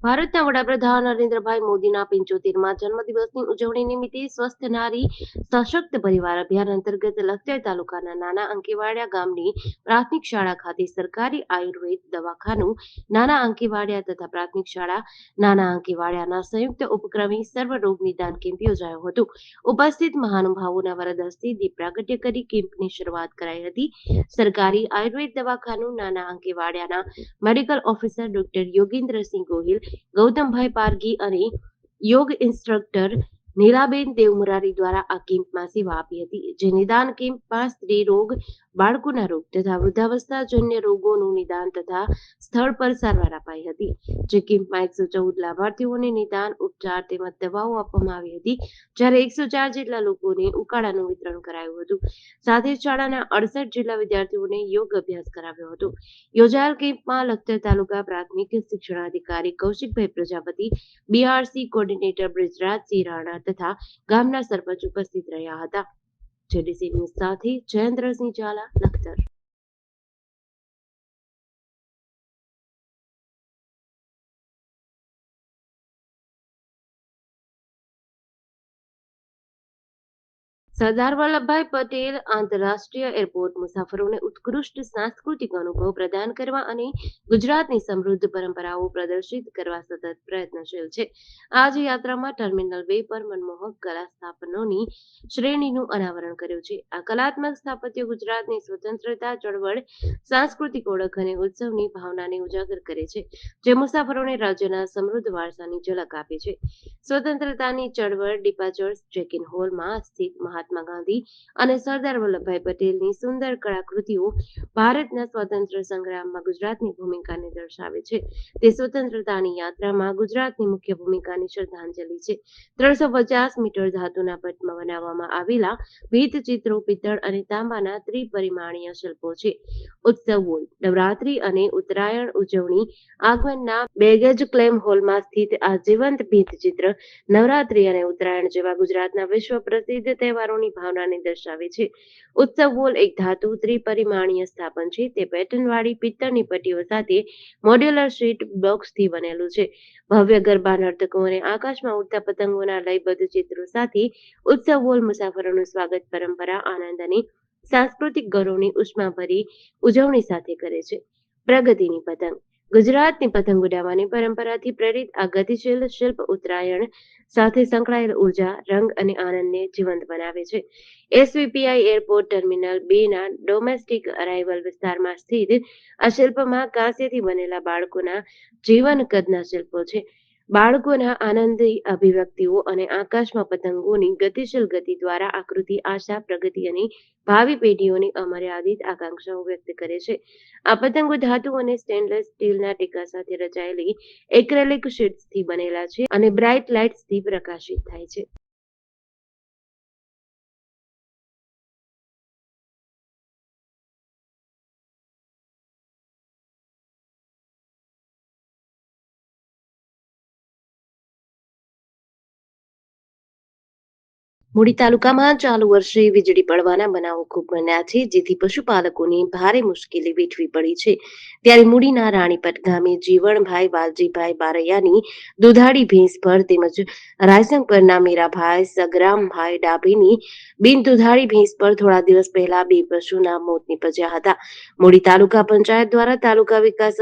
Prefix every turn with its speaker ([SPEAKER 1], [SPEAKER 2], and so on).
[SPEAKER 1] ભારતના વડાપ્રધાન નરેન્દ્રભાઈ મોદીના 75મા જન્મદિવસની ઉજવણી નિમિત્તે સ્વસ્થ નારી સશક્ત પરિવાર અભિયાન અંતર્ગત લખતર તાલુકાના નાના અંકેવાડિયા ગામની પ્રાથમિક શાળા ખાતે સરકારી આયુર્વેદ દવાખાનું નાના અંકેવાડિયા તથા પ્રાથમિક શાળા નાના અંકેવાડિયાના સંયુક્ત ઉપક્રમે સર્વ રોગ નિદાન કેમ્પ યોજાયો હતો. ઉપસ્થિત મહાનુભાવોના વરદ હસ્તે દીપ પ્રાગટ્ય કરી કેમ્પની શરૂઆત કરાઈ હતી. સરકારી આયુર્વેદ દવાખાનું નાના અંકેવાડિયાના medical officer doctor Yogendrasinh Gohil, Gautambhai Pargi અને યોગ ઇન્સ્ટ્રક્ટર નીલાબેન દેવમુરારી દ્વારા આ કેમ્પમાં સેવા આપી હતી. જે નિદાન કેમ્પમાં સ્ત્રી રોગ, બાળકોના રોગ તથા વૃદ્ધાવસ્થાજન્ય રોગોનું નિદાન તથા સ્થળ પર સારવાર અપાઈ હતી. જે કેમ્પમાં 114 લાભાર્થીઓને નિદાન, ઉપચાર તેમજ દવાઓ આપવામાં આવી હતી. જ્યારે 104 જેટલા લોકોને ઉકાળાનું વિતરણ કરાયું હતું. સાથે શાળાના 68 જેટલા વિદ્યાર્થીઓને યોગ અભ્યાસ કરાવ્યો હતો. યોજાયેલ કેમ્પમાં લખતર તાલુકા પ્રાથમિક શિક્ષણાધિકારી કૌશિકભાઈ પ્રજાપતિ, બીઆરસી કોર્ડિનેટર બ્રિજરાજસિંહ રાણા તથા ગામના સરપંચ ઉપસ્થિત રહ્યા હતા. જેડીસી ન્યૂઝ સાથે જયેન્દ્રસિંહ ઝાલા, લખતર. સરદાર વલ્લભભાઈ પટેલ આંતરરાષ્ટ્રીય એરપોર્ટ મુસાફરોને ઉત્કૃષ્ટ સાંસ્કૃતિક અનુભવ પ્રદાન કરવા અને ગુજરાતની સમૃદ્ધ પરંપરાઓ પ્રદર્શિત કરવા સતત પ્રયત્નશીલ છે. આજ યાત્રામાં ટર્મિનલ 2 પર મનમોહક કલા સ્થાપનોની શ્રેણીનું અનાવરણ કર્યું છે. આ કલાત્મક સ્થાપત્યો ગુજરાતની સ્વતંત્રતા ચળવળ, સાંસ્કૃતિક ઓળખ અને ઉત્સવની ભાવનાને ઉજાગર કરે છે, જે મુસાફરોને રાજ્યના સમૃદ્ધ વારસાની ઝલક આપે છે. સ્વતંત્રતાની ચળવળ ડિપાર્ચર્સ ચેક-ઇન હોલમાં સ્થિત મહાત્મા ગાંધી અને સરદાર વલ્લભભાઈ પટેલની સુંદર કળાકૃતિઓ ભારતના સ્વાતંત્ર્ય સંગ્રામમાં ગુજરાતની ભૂમિકાને દર્શાવે છે. તે સ્વતંત્રતાની યાત્રામાં ગુજરાતની મુખ્ય ભૂમિકાની શ્રદ્ધાંજલિ છે. 350 મીટર ધાતુના પટમાં બનાવવામાં આવેલા ભીંતચિત્રો પિત્તળ અને તાંબાના ત્રિપરિમાણીય શિલ્પો છે. ઉત્સવો નવરાત્રી અને ઉત્તરાયણ ઉજવણી આગમનના બેગેજ ક્લેમ હોલમાં સ્થિત આ જીવંત ભીંતચિત્ર નવરાત્રી અને ઉત્તરાયણ જેવા ગુજરાતના વિશ્વ પ્રસિદ્ધ તહેવારોની ભાવનાને દર્શાવે છે. ઉત્સવ વોલ એક ધાતુ ત્રિપરિમાણીય સ્થાપન છે. તે પેટર્નવાળી પિત્તળની પટ્ટીઓ સાથે મોડ્યુલર શીટ બ્લોક્સથી બનેલું છે. ભવ્ય ગરબા નર્તકો અને આકાશમાં ઉડતા પતંગોના લયબદ્ધ ચિત્રો સાથે ઉત્સવ વોલ મુસાફરોનું સ્વાગત પરંપરા, આનંદ અને સાંસ્કૃતિક ગૌરવની ઉષ્માભરી ઉજવણી સાથે કરે છે. પ્રગતિની પતંગ ગુજરાતની પતંગ ઉડાવવાની પરંપરાથી પ્રેરિત આ ગતિશીલ શિલ્પ ઉત્તરાયણ સાથે સંકળાયેલ ઉર્જા, રંગ અને આનંદને જીવંત બનાવે છે. એસવીપીઆઈ એરપોર્ટ ટર્મિનલ 2 ના ડોમેસ્ટિક અરાઇવલ વિસ્તારમાં સ્થિત આ શિલ્પમાં કાંસ્યથી બનેલા બાળકોના જીવન કદના શિલ્પો છે. બાળકોના આનંદી અભિવ્યક્તિઓ અને આકાશમાં પતંગોની ગતિશીલ ગતિ દ્વારા આકૃતિ આશા, પ્રગતિ અને ભાવિ પેઢીઓની અમર્યાદિત આકાંક્ષાઓ વ્યક્ત કરે છે. આ પતંગો ધાતુ અને સ્ટેનલેસ સ્ટીલના ટીકા સાથે રચાયેલી એક્રેલિક શીટ્સથી બનેલા છે અને બ્રાઇટ લાઇટ્સથી પ્રકાશિત થાય છે. મૂડી તાલુકામાં ચાલુ વર્ષે વીજળી પડવાના બનાવો ખૂબ બન્યા છે, જેથી પશુપાલકોને ભારે મુશ્કેલી વેઠવી પડી છે. ત્યારે મૂડીના રાણીપટ ગામે જીવણભાઈ વાલજીભાઈ બારૈયાની દુધાળી ભેંસ પર તેમજ રાયસંગપરના મીરાભાઈ સગરામભાઈ ડાભીની બિન દુધાળી ભેંસ પર થોડા દિવસ પહેલા બે પશુના મોત નીપજ્યા હતા. મૂડી તાલુકા પંચાયત દ્વારા તાલુકા વિકાસ